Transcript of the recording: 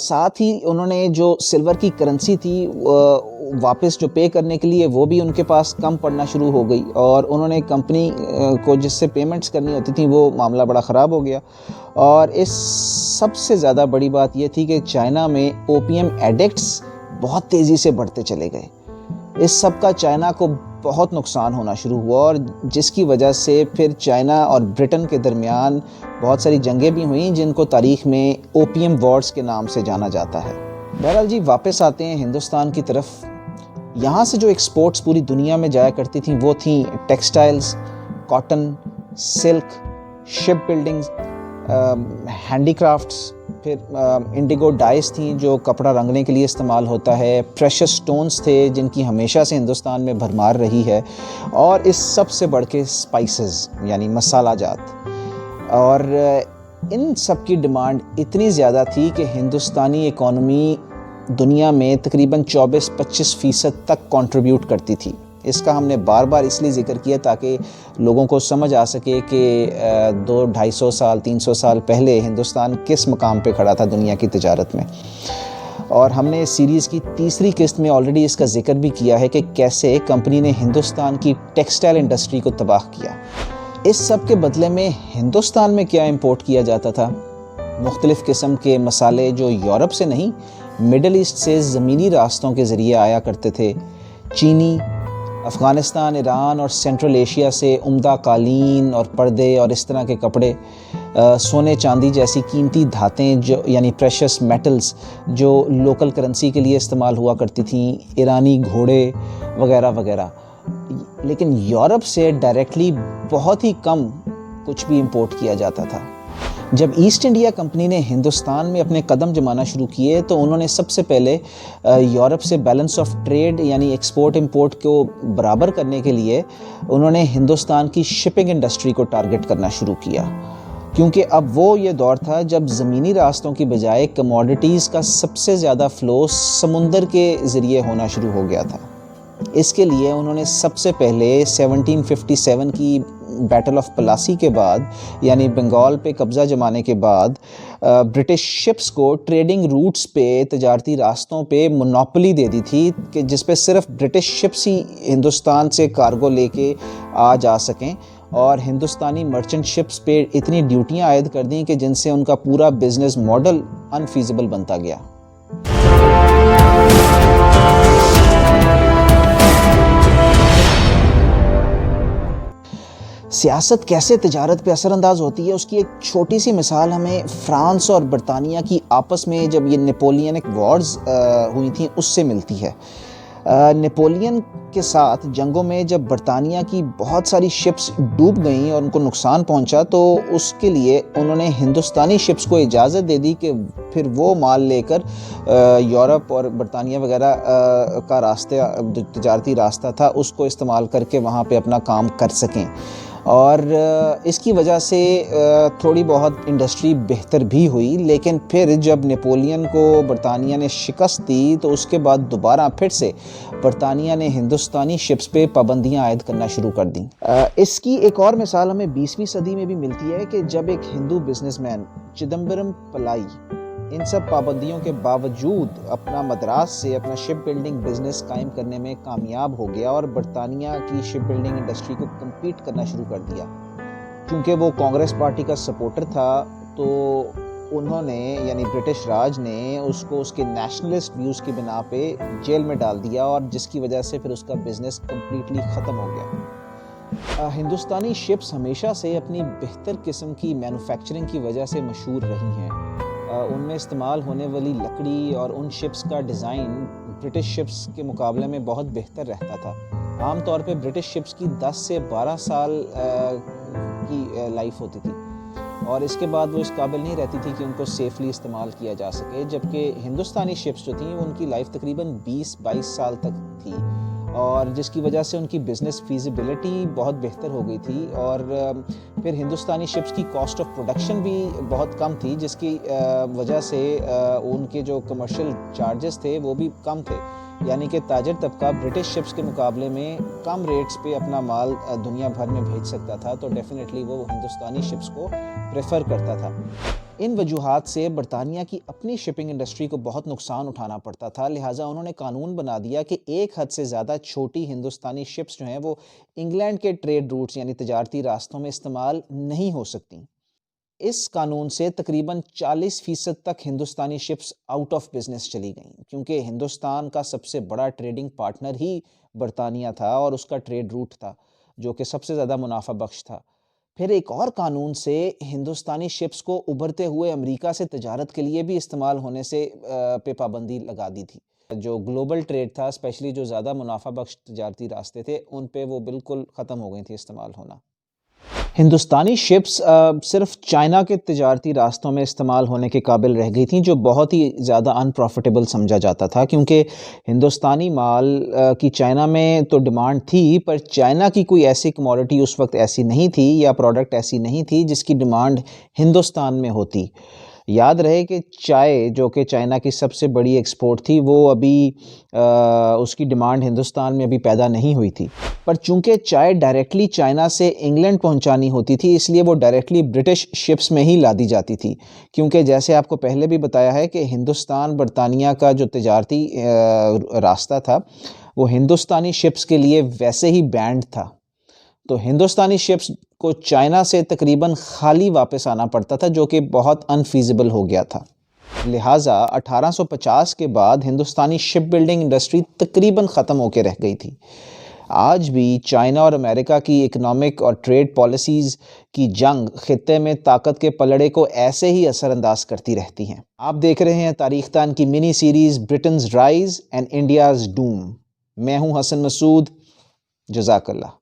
ساتھ ہی انہوں نے جو سلور کی کرنسی تھی واپس جو پے کرنے کے لیے وہ بھی ان کے پاس کم پڑنا شروع ہو گئی، اور انہوں نے کمپنی کو جس سے پیمنٹس کرنی ہوتی تھیں وہ معاملہ بڑا خراب ہو گیا۔ اور اس سب سے زیادہ بڑی بات یہ تھی کہ چائنا میں اوپیم ایڈکٹس بہت تیزی سے بڑھتے چلے گئے۔ اس سب کا چائنا کو بہت نقصان ہونا شروع ہوا، اور جس کی وجہ سے پھر چائنا اور برٹن کے درمیان بہت ساری جنگیں بھی ہوئیں جن کو تاریخ میں اوپیم وارز کے نام سے جانا جاتا ہے۔ بہرحال جی، واپس آتے ہیں ہندوستان کی طرف۔ یہاں سے جو ایکسپورٹس پوری دنیا میں جایا کرتی تھیں وہ تھیں ٹیکسٹائلز، کاٹن، سلک، شپ بلڈنگز، ہینڈی کرافٹس، پھر انڈیگو ڈائز تھیں جو کپڑا رنگنے کے لیے استعمال ہوتا ہے، پریشس سٹونز تھے جن کی ہمیشہ سے ہندوستان میں بھرمار رہی ہے، اور اس سب سے بڑھ کے اسپائسز یعنی مسالہ جات۔ اور ان سب کی ڈیمانڈ اتنی زیادہ تھی کہ ہندوستانی اکانومی دنیا میں تقریباً 24-25% تک کنٹریبیوٹ کرتی تھی۔ اس کا ہم نے بار بار اس لیے ذکر کیا تاکہ لوگوں کو سمجھ آ سکے کہ 200-250 سال 300 سال پہلے ہندوستان کس مقام پہ کھڑا تھا دنیا کی تجارت میں۔ اور ہم نے اس سیریز کی تیسری قسط میں آلریڈی اس کا ذکر بھی کیا ہے کہ کیسے کمپنی نے ہندوستان کی ٹیکسٹائل انڈسٹری کو تباہ کیا۔ اس سب کے بدلے میں ہندوستان میں کیا امپورٹ کیا جاتا تھا؟ مختلف قسم کے مسالے جو یورپ سے نہیں، مڈل ایسٹ سے زمینی راستوں کے ذریعے آیا کرتے تھے۔ چینی، افغانستان، ایران اور سینٹرل ایشیا سے عمدہ قالین اور پردے اور اس طرح کے کپڑے، سونے چاندی جیسی قیمتی دھاتیں جو یعنی پریشس میٹلز جو لوکل کرنسی کے لیے استعمال ہوا کرتی تھیں، ایرانی گھوڑے وغیرہ وغیرہ۔ لیکن یورپ سے ڈائریکٹلی بہت ہی کم کچھ بھی امپورٹ کیا جاتا تھا۔ جب ایسٹ انڈیا کمپنی نے ہندوستان میں اپنے قدم جمانا شروع کیے تو انہوں نے سب سے پہلے یورپ سے بیلنس آف ٹریڈ یعنی ایکسپورٹ امپورٹ کو برابر کرنے کے لیے انہوں نے ہندوستان کی شپنگ انڈسٹری کو ٹارگٹ کرنا شروع کیا، کیونکہ اب وہ یہ دور تھا جب زمینی راستوں کی بجائے کموڈیٹیز کا سب سے زیادہ فلو سمندر کے ذریعے ہونا شروع ہو گیا تھا۔ اس کے لیے انہوں نے سب سے پہلے 1757 کی بیٹل آف پلاسی کے بعد یعنی بنگال پہ قبضہ جمانے کے بعد برٹش شپس کو ٹریڈنگ روٹس پہ تجارتی راستوں پہ مونوپلی دے دی تھی کہ جس پہ صرف برٹش شپس ہی ہندوستان سے کارگو لے کے آ جا سکیں، اور ہندوستانی مرچنٹ شپس پہ اتنی ڈیوٹیاں عائد کر دیں کہ جن سے ان کا پورا بزنس ماڈل انفیزیبل بنتا گیا۔ سیاست کیسے تجارت پہ اثر انداز ہوتی ہے اس کی ایک چھوٹی سی مثال ہمیں فرانس اور برطانیہ کی آپس میں جب یہ نیپولینک وارز ہوئی تھیں اس سے ملتی ہے۔ نیپولین کے ساتھ جنگوں میں جب برطانیہ کی بہت ساری شپس ڈوب گئیں اور ان کو نقصان پہنچا تو اس کے لیے انہوں نے ہندوستانی شپس کو اجازت دے دی کہ پھر وہ مال لے کر یورپ اور برطانیہ وغیرہ کا راستہ تجارتی راستہ تھا اس کو استعمال کر کے وہاں پہ اپنا کام کر سکیں، اور اس کی وجہ سے تھوڑی بہت انڈسٹری بہتر بھی ہوئی۔ لیکن پھر جب نیپولین کو برطانیہ نے شکست دی تو اس کے بعد دوبارہ پھر سے برطانیہ نے ہندوستانی شپس پہ پابندیاں عائد کرنا شروع کر دیں۔ اس کی ایک اور مثال ہمیں 20ویں صدی میں بھی ملتی ہے کہ جب ایک ہندو بزنس مین چدمبرم پلائی ان سب پابندیوں کے باوجود اپنا مدراس سے اپنا شپ بلڈنگ بزنس قائم کرنے میں کامیاب ہو گیا اور برطانیہ کی شپ بلڈنگ انڈسٹری کو کمپیٹ کرنا شروع کر دیا۔ کیونکہ وہ کانگریس پارٹی کا سپورٹر تھا تو انہوں نے یعنی برٹش راج نے اس کو اس کے نیشنلسٹ ویوز کی بنا پہ جیل میں ڈال دیا، اور جس کی وجہ سے پھر اس کا بزنس کمپلیٹلی ختم ہو گیا۔ ہندوستانی شپس ہمیشہ سے اپنی بہتر قسم کی مینوفیکچرنگ کی وجہ سے مشہور رہی ہیں۔ ان میں استعمال ہونے والی لکڑی اور ان شپس کا ڈیزائن برٹش شپس کے مقابلے میں بہت بہتر رہتا تھا۔ عام طور پہ برٹش شپس کی 10 سے 12 سال کی لائف ہوتی تھی، اور اس کے بعد وہ اس قابل نہیں رہتی تھی کہ ان کو سیفلی استعمال کیا جا سکے، جبکہ ہندوستانی شپس جو تھیں ان کی لائف تقریباً 20-22 سال تک تھی، اور جس کی وجہ سے ان کی بزنس فیزیبلٹی بہت بہتر ہو گئی تھی، اور پھر ہندوستانی شپس کی کاسٹ آف پروڈکشن بھی بہت کم تھی، جس کی وجہ سے ان کے جو کمرشل چارجز تھے وہ بھی کم تھے، یعنی کہ تاجر طبقہ برٹش شپس کے مقابلے میں کم ریٹس پہ اپنا مال دنیا بھر میں بھیج سکتا تھا، تو ڈیفینیٹلی وہ ہندوستانی شپس کو پریفر کرتا تھا۔ ان وجوہات سے برطانیہ کی اپنی شپنگ انڈسٹری کو بہت نقصان اٹھانا پڑتا تھا، لہٰذا انہوں نے قانون بنا دیا کہ ایک حد سے زیادہ چھوٹی ہندوستانی شپس جو ہیں وہ انگلینڈ کے ٹریڈ روٹس یعنی تجارتی راستوں میں استعمال نہیں ہو سکتی۔ اس قانون سے تقریباً 40% تک ہندوستانی شپس آؤٹ آف بزنس چلی گئیں، کیونکہ ہندوستان کا سب سے بڑا ٹریڈنگ پارٹنر ہی برطانیہ تھا اور اس کا ٹریڈ روٹ تھا جو کہ سب سے زیادہ منافع بخش تھا۔ پھر ایک اور قانون سے ہندوستانی شپس کو ابھرتے ہوئے امریکہ سے تجارت کے لیے بھی استعمال ہونے سے پہ پابندی لگا دی تھی۔ جو گلوبل ٹریڈ تھا، اسپیشلی جو زیادہ منافع بخش تجارتی راستے تھے، ان پہ وہ بالکل ختم ہو گئی تھی استعمال ہونا۔ ہندوستانی شپس صرف چائنا کے تجارتی راستوں میں استعمال ہونے کے قابل رہ گئی تھیں، جو بہت ہی زیادہ ان پروفیٹیبل سمجھا جاتا تھا، کیونکہ ہندوستانی مال کی چائنا میں تو ڈیمانڈ تھی، پر چائنا کی کوئی ایسی کموڈٹی اس وقت ایسی نہیں تھی یا پروڈکٹ ایسی نہیں تھی جس کی ڈیمانڈ ہندوستان میں ہوتی۔ یاد رہے کہ چائے جو کہ چائنا کی سب سے بڑی ایکسپورٹ تھی، وہ ابھی اس کی ڈیمانڈ ہندوستان میں ابھی پیدا نہیں ہوئی تھی، پر چونکہ چائے ڈائریکٹلی چائنا سے انگلینڈ پہنچانی ہوتی تھی، اس لیے وہ ڈائریکٹلی برٹش شپس میں ہی لادی جاتی تھی، کیونکہ جیسے آپ کو پہلے بھی بتایا ہے کہ ہندوستان برطانیہ کا جو تجارتی راستہ تھا وہ ہندوستانی شپس کے لیے ویسے ہی بینڈ تھا، تو ہندوستانی شپس کو چائنا سے تقریباً خالی واپس آنا پڑتا تھا، جو کہ بہت انفیزیبل ہو گیا تھا۔ لہٰذا 1850 کے بعد ہندوستانی شپ بلڈنگ انڈسٹری تقریباً ختم ہو کے رہ گئی تھی۔ آج بھی چائنا اور امریکہ کی اکنامک اور ٹریڈ پالیسیز کی جنگ خطے میں طاقت کے پلڑے کو ایسے ہی اثر انداز کرتی رہتی ہیں۔ آپ دیکھ رہے ہیں تاریخ دان کی mini series Britain's rise and India's doom. میں ہوں حسن مسعود، جزاک اللہ۔